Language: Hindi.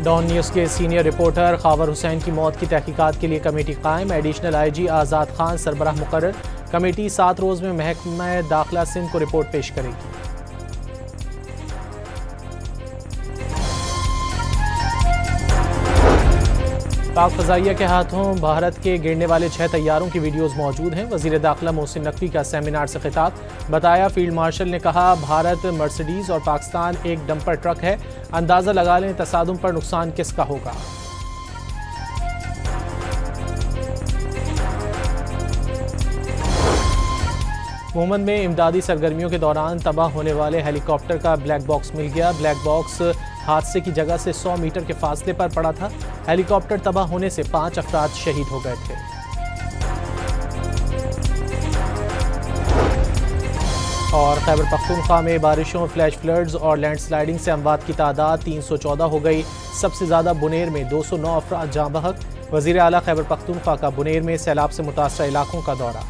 डॉन न्यूज़ के सीनियर रिपोर्टर खावर हुसैन की मौत की तहकीकात के लिए कमेटी कायम। एडिशनल IG आज़ाद खान सरबराह मुकर्रर। कमेटी 7 रोज़ में महकमा दाखिला सिंध को रिपोर्ट पेश करेगी। पाक फ़ज़ाइया के हाथों भारत के गिरने वाले 6 तैयारों की वीडियोज़ मौजूद हैं। वज़ीर दाखिला मोहसिन नकवी का सेमिनार से खिताब। बताया, फील्ड मार्शल ने कहा, भारत मर्सिडीज़ और पाकिस्तान एक डंपर ट्रक है। अंदाज़ा लगा लें तसादुम पर नुकसान किसका होगा। ओमान में इमदादी सरगर्मियों के दौरान तबाह होने वाले हेलीकॉप्टर का ब्लैक बॉक्स मिल गया। ब्लैक बॉक्स हादसे की जगह से 100 मीटर के फासले पर पड़ा था। हेलीकॉप्टर तबाह होने से 5 अफराद शहीद हो गए थे। और खैबर पख्तूनख्वा में बारिशों, फ्लैश फ्लड्स और लैंडस्लाइडिंग से अमवात की तादाद 314 हो गई। सबसे ज़्यादा बुनेर में 209 अफराद जाँ बहक। वज़ीर आला खैबर पख्तूनख्वा का बुनेर में सैलाब से मुतासरा इलाकों का दौरा।